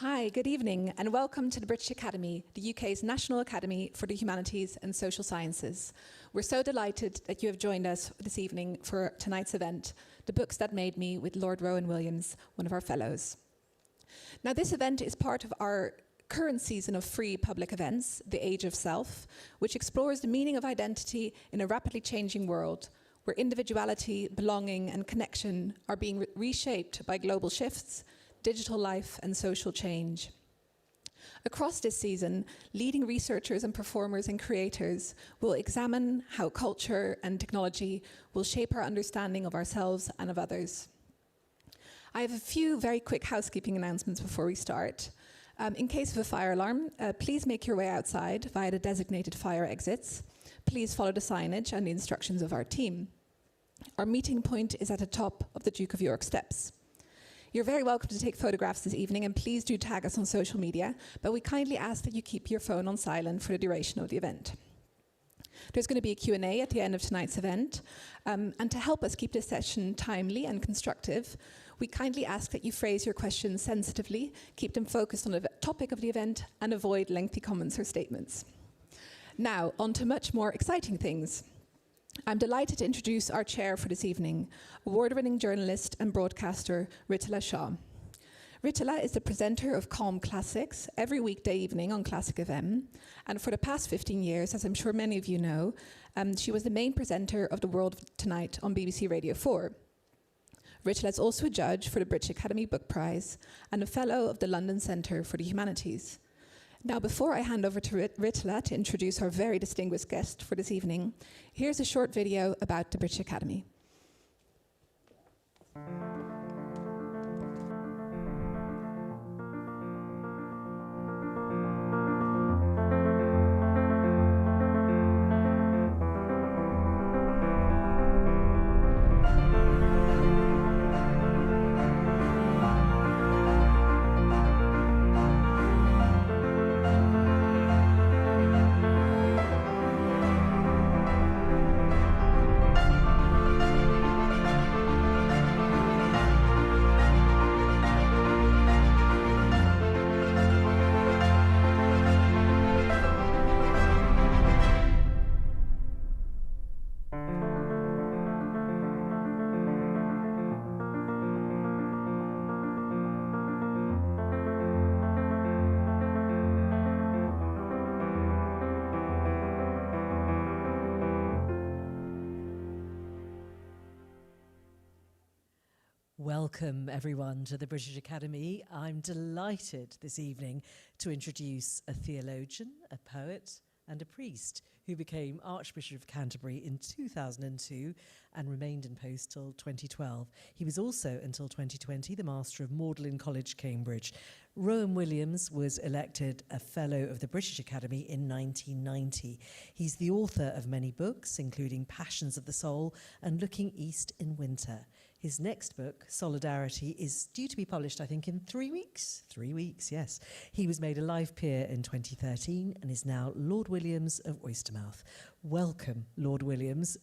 Hi, good evening, and welcome to the British Academy, the UK's National Academy for the Humanities and Social Sciences. We're so delighted that you have joined us this evening for tonight's event, The Books That Made Me, with Lord Rowan Williams, one of our fellows. Now, this event is part of our current season of free public events, The Age of Self, which explores the meaning of identity in a rapidly changing world, where individuality, belonging, and connection are being reshaped by global shifts, digital life, and social change. Across this season, leading researchers and performers and creators will examine how culture and technology will shape our understanding of ourselves and of others. I have a few very quick housekeeping announcements before we start. In case of a fire alarm, please make your way outside via the designated fire exits. Please follow the signage and the instructions of our team. Our meeting point is at the top of the Duke of York steps. You're very welcome to take photographs this evening, and please do tag us on social media, but we kindly ask that you keep your phone on silent for the duration of the event. There's going to be a Q&A at the end of tonight's event, and to help us keep this session timely and constructive, we kindly ask that you phrase your questions sensitively, keep them focused on the topic of the event, and avoid lengthy comments or statements. Now, on to much more exciting things. I'm delighted to introduce our chair for this evening, award-winning journalist and broadcaster Reith Lectures. Reith is the presenter of Calm Classics every weekday evening on Classic FM, and for the past 15 years, as I'm sure many of you know, she was the main presenter of The World Tonight on BBC Radio 4. Reith is also a judge for the British Academy Book Prize and a fellow of the London Centre for the Humanities. Now, before I hand over to Reith to introduce our very distinguished guest for this evening, here's a short video about the British Academy. Welcome, everyone, to the British Academy. I'm delighted this evening to introduce a theologian, a poet, and a priest who became Archbishop of Canterbury in 2002 and remained in post till 2012. He was also, until 2020, the Master of Magdalen College, Cambridge. Rowan Williams was elected a Fellow of the British Academy in 1990. He's the author of many books, including Passions of the Soul and Looking East in Winter. His next book, Solidarity, is due to be published, I think, in 3 weeks. 3 weeks, yes. He was made a live peer in 2013 and is now Lord Williams of Oystermouth. Welcome, Lord Williams.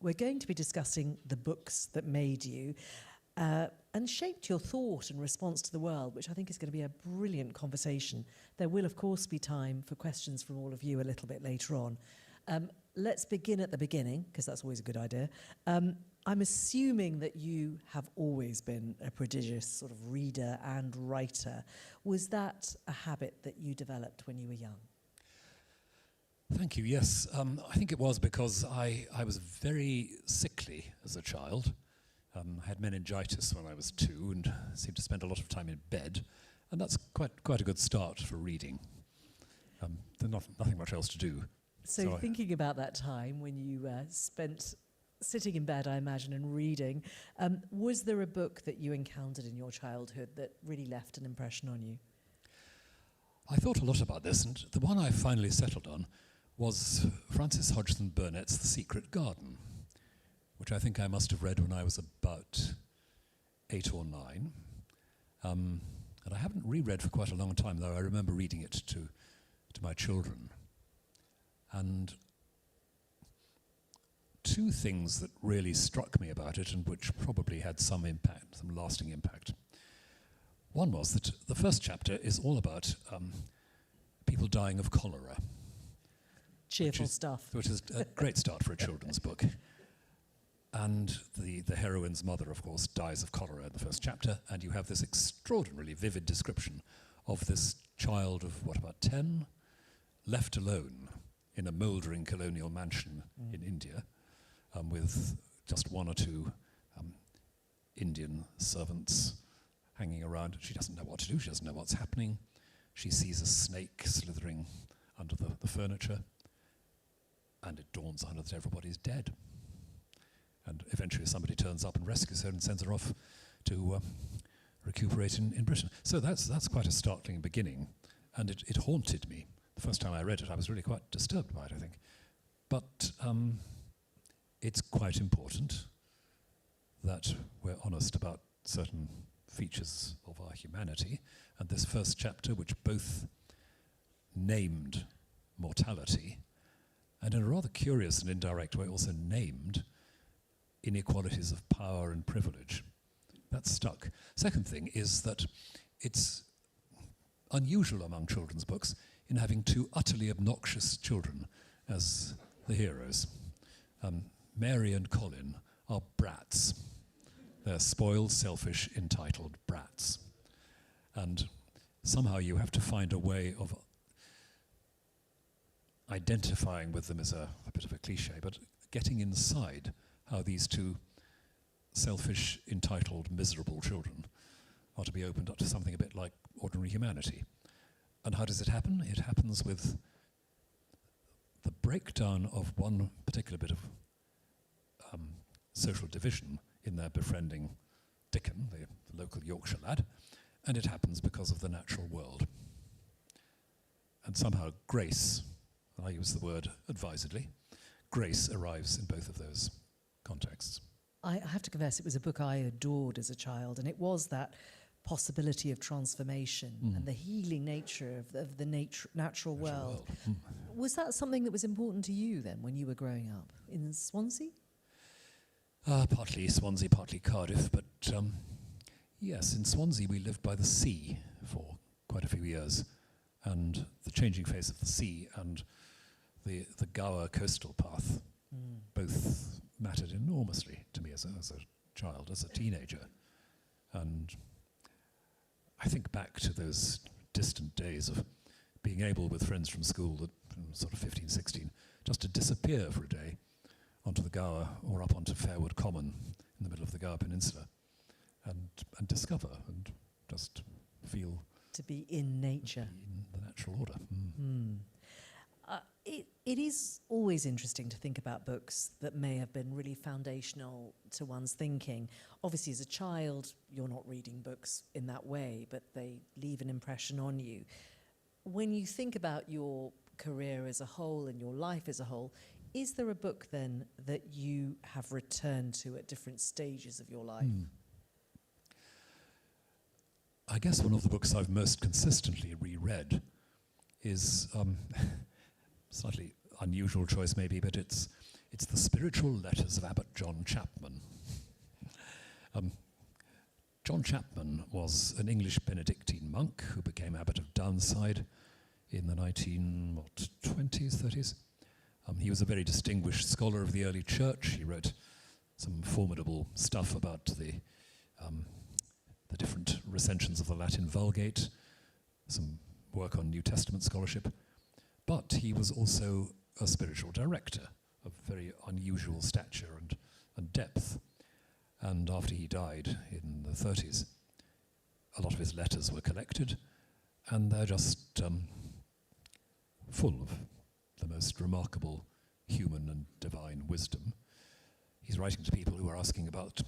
We're going to be discussing the books that made you and shaped your thought and response to the world, which I think is going to be a brilliant conversation. There will, of course, be time for questions from all of you a little bit later on. Let's begin at the beginning, because that's always a good idea. I'm assuming that you have always been a prodigious sort of reader and writer. Was that a habit that you developed when you were young? Thank you, yes. I think it was because I was very sickly as a child. I had meningitis when I was 2 and seemed to spend a lot of time in bed. And that's quite a good start for reading. There's nothing much else to do. So thinking about that time when you spent sitting in bed, I imagine, and reading, was there a book that you encountered in your childhood that really left an impression on you? I thought a lot about this, and the one I finally settled on was Frances Hodgson Burnett's The Secret Garden, which I think I must have read when I was about 8 or 9. And I haven't reread for quite a long time, though I remember reading it to my children. And two things that really struck me about it and which probably had some impact, some lasting impact. One was that the first chapter is all about people dying of cholera. Cheerful stuff. Which is a great start for a children's book. And the heroine's mother, of course, dies of cholera in the first chapter, and you have this extraordinarily vivid description of this child of, about 10, left alone in a mouldering colonial mansion in India, with just one or two Indian servants hanging around. She doesn't know what to do, she doesn't know what's happening. She sees a snake slithering under the furniture, and it dawns on her that everybody's dead. And eventually somebody turns up and rescues her and sends her off to recuperate in Britain. So that's quite a startling beginning, and it haunted me. The first time I read it, I was really quite disturbed by it, I think. But it's quite important that we're honest about certain features of our humanity, and this first chapter, which both named mortality, and in a rather curious and indirect way also named inequalities of power and privilege. That stuck. Second thing is that it's unusual among children's books in having two utterly obnoxious children as the heroes. Mary and Colin are brats. They're spoiled, selfish, entitled brats. And somehow you have to find a way of identifying with them, is a bit of a cliche, but getting inside how these two selfish, entitled, miserable children are to be opened up to something a bit like ordinary humanity. And how does it happen? It happens with the breakdown of one particular bit of social division in their befriending Dickon, the local Yorkshire lad, and it happens because of the natural world. And somehow grace, I use the word advisedly, grace arrives in both of those contexts. I have to confess, it was a book I adored as a child, and it was that possibility of transformation and the healing nature of the natural world. Was that something that was important to you then when you were growing up in Swansea? Partly Swansea, partly Cardiff, but yes, in Swansea we lived by the sea for quite a few years, and the changing face of the sea and the Gower coastal path both mattered enormously to me as a child, as a teenager. And I think back to those distant days of being able, with friends from school, at sort of 15, 16, just to disappear for a day onto the Gower or up onto Fairwood Common in the middle of the Gower Peninsula and discover and just feel... To be in nature. In the natural order. It is always interesting to think about books that may have been really foundational to one's thinking. Obviously, as a child, you're not reading books in that way, but they leave an impression on you. When you think about your career as a whole and your life as a whole, is there a book then that you have returned to at different stages of your life? I guess one of the books I've most consistently reread is... slightly unusual choice maybe, but it's the Spiritual Letters of Abbot John Chapman. John Chapman was an English Benedictine monk who became Abbot of Downside in the 1920s, 30s. He was a very distinguished scholar of the early church. He wrote some formidable stuff about the different recensions of the Latin Vulgate, some work on New Testament scholarship. But he was also a spiritual director of very unusual stature and depth. And after he died in the 30s, a lot of his letters were collected, and they're just full of the most remarkable human and divine wisdom. He's writing to people who are asking about,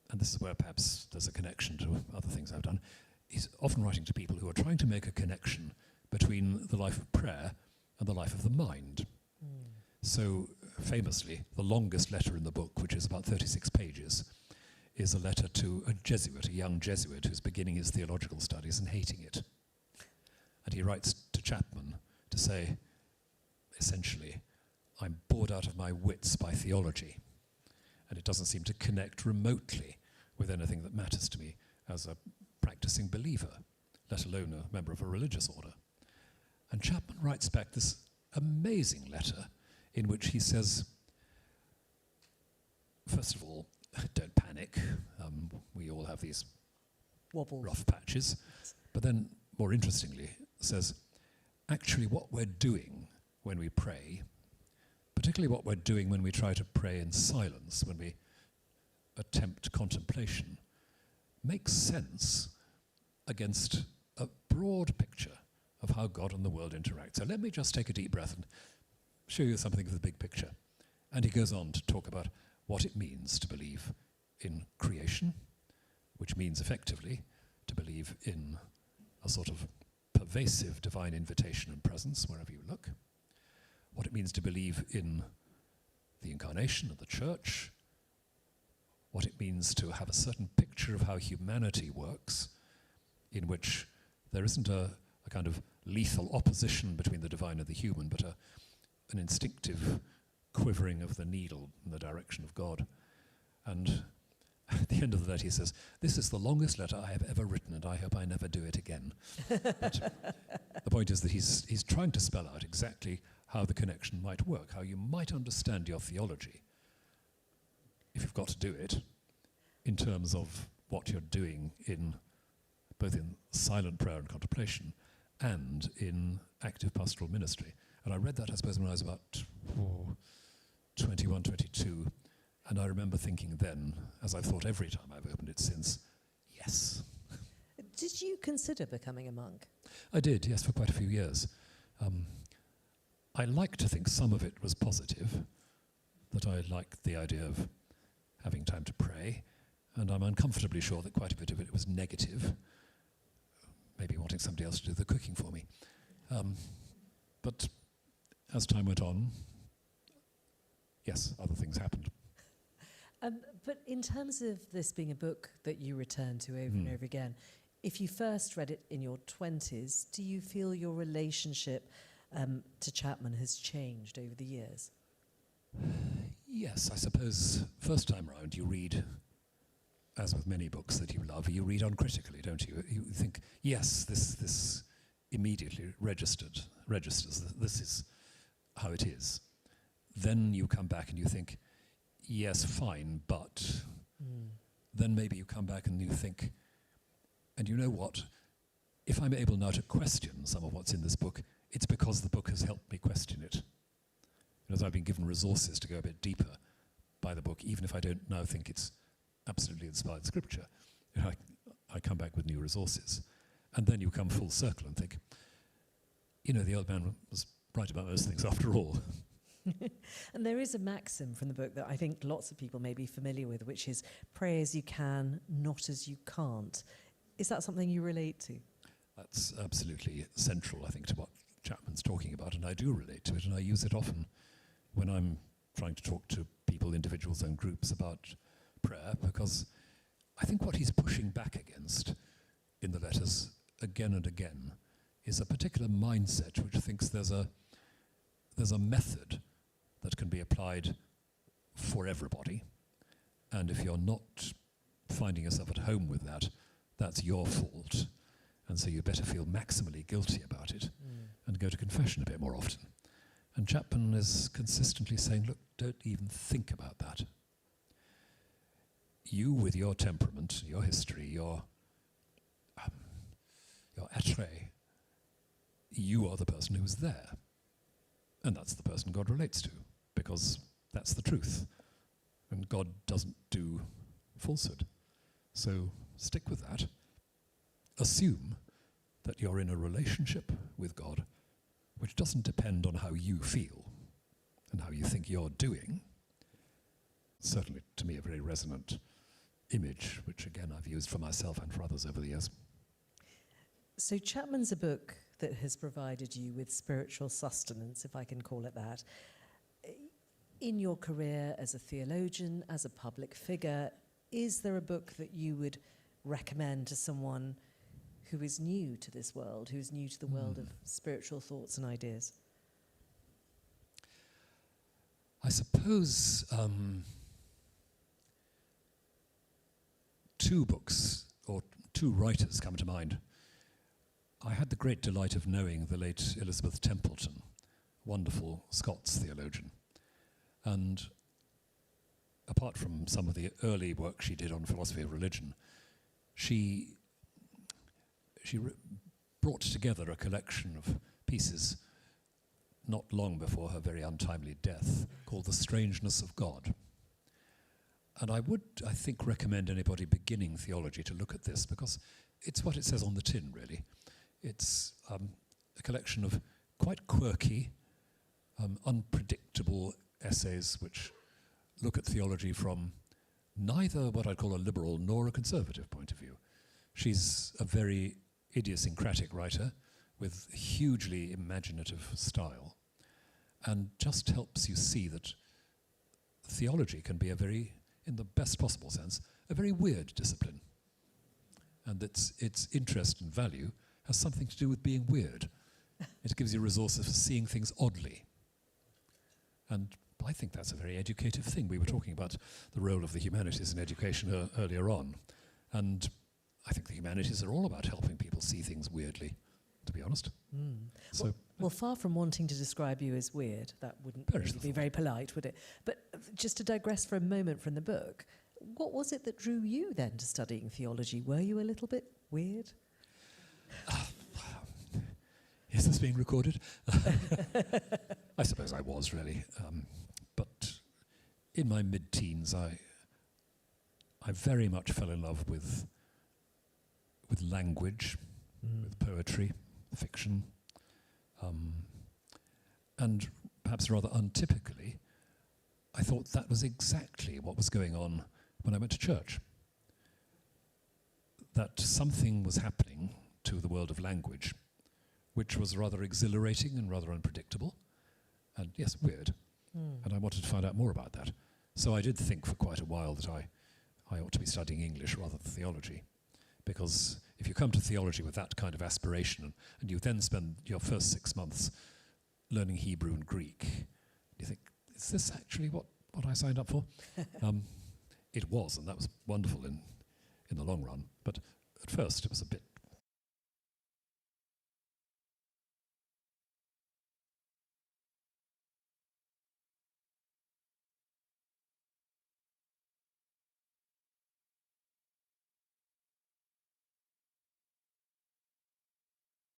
and this is where perhaps there's a connection to other things I've done, he's often writing to people who are trying to make a connection between the life of prayer and the life of the mind. So, famously, the longest letter in the book, which is about 36 pages, is a letter to a Jesuit, a young Jesuit, who's beginning his theological studies and hating it. And he writes to Chapman to say, essentially, I'm bored out of my wits by theology, and it doesn't seem to connect remotely with anything that matters to me as a practicing believer, let alone a member of a religious order. And Chapman writes back this amazing letter in which he says, first of all, don't panic. We all have these Wobbles. rough patches. But then, more interestingly, says, actually what we're doing when we pray, particularly what we're doing when we try to pray in silence, when we attempt contemplation, makes sense against a broad picture of how God and the world interact. So let me just take a deep breath and show you something of the big picture. And he goes on to talk about what it means to believe in creation, which means effectively to believe in a sort of pervasive divine invitation and presence wherever you look, what it means to believe in the incarnation of the church, what it means to have a certain picture of how humanity works, in which there isn't a kind of lethal opposition between the divine and the human, but an instinctive quivering of the needle in the direction of God. And at the end of the letter he says, this is the longest letter I have ever written, and I hope I never do it again. But the point is that he's trying to spell out exactly how the connection might work, how you might understand your theology, if you've got to do it, in terms of what you're doing in both in silent prayer and contemplation and in active pastoral ministry. And I read that, I suppose, when I was about 21, 22, and I remember thinking then, as I've thought every time I've opened it since, yes. Did you consider becoming a monk? I did, yes, for quite a few years. I like to think some of it was positive, that I liked the idea of having time to pray, and I'm uncomfortably sure that quite a bit of it was negative, maybe wanting somebody else to do the cooking for me. But as time went on, yes, other things happened. But in terms of this being a book that you return to over and over again, if you first read it in your 20s, do you feel your relationship to Chapman has changed over the years? Yes, I suppose first time round you read, as with many books that you love, you read uncritically, don't you? You think, yes, this immediately registers, this is how it is. Then you come back and you think, yes, fine, but then maybe you come back and you think, and you know what? If I'm able now to question some of what's in this book, it's because the book has helped me question it. As I've been given resources to go a bit deeper by the book, even if I don't now think it's absolutely inspired scripture, I come back with new resources. And then you come full circle and think, the old man was right about those things after all. And there is a maxim from the book that I think lots of people may be familiar with, which is pray as you can, not as you can't. Is that something you relate to? That's absolutely central, I think, to what Chapman's talking about, and I do relate to it, and I use it often when I'm trying to talk to people, individuals and groups about prayer, because I think what he's pushing back against in the letters again and again is a particular mindset which thinks there's a method that can be applied for everybody, and if you're not finding yourself at home with that, that's your fault, and so you better feel maximally guilty about it and go to confession a bit more often. And Chapman is consistently saying, look, don't even think about that. You, with your temperament, your history, your attrait, you are the person who's there. And that's the person God relates to, because that's the truth. And God doesn't do falsehood. So stick with that. Assume that you're in a relationship with God which doesn't depend on how you feel and how you think you're doing. Certainly, to me, a very resonant image, which again I've used for myself and for others over the years. So Chapman's a book that has provided you with spiritual sustenance, if I can call it that. In your career as a theologian, as a public figure, is there a book that you would recommend to someone who is new to this world, who's new to the world of spiritual thoughts and ideas? I suppose two two writers come to mind. I had the great delight of knowing the late Elizabeth Templeton, wonderful Scots theologian. And apart from some of the early work she did on philosophy of religion, she brought together a collection of pieces not long before her very untimely death, called The Strangeness of God. And I would, I think, recommend anybody beginning theology to look at this, because it's what it says on the tin, really. It's a collection of quite quirky, unpredictable essays which look at theology from neither what I'd call a liberal nor a conservative point of view. She's a very idiosyncratic writer with a hugely imaginative style, and just helps you see that theology can be a very, in the best possible sense, a very weird discipline. And its interest and value has something to do with being weird. It gives you resources for seeing things oddly. And I think that's a very educative thing. We were talking about the role of the humanities in education earlier on. And I think the humanities are all about helping people see things weirdly, to be honest. So, well, far from wanting to describe you as weird, that wouldn't really be very polite, would it? But just to digress for a moment from the book, what was it that drew you then to studying theology? Were you a little bit weird? Is this being recorded? I suppose I was, really. But in my mid-teens, I very much fell in love with language, with poetry, fiction, and perhaps rather untypically, I thought that was exactly what was going on when I went to church. That something was happening to the world of language, which was rather exhilarating and rather unpredictable, and yes, weird. And I wanted to find out more about that. So I did think for quite a while that I ought to be studying English rather than theology, because if you come to theology with that kind of aspiration, and you then spend your first 6 months learning Hebrew and Greek, you think, is this actually what I signed up for? It was, and that was wonderful in the long run. But at first it was a bit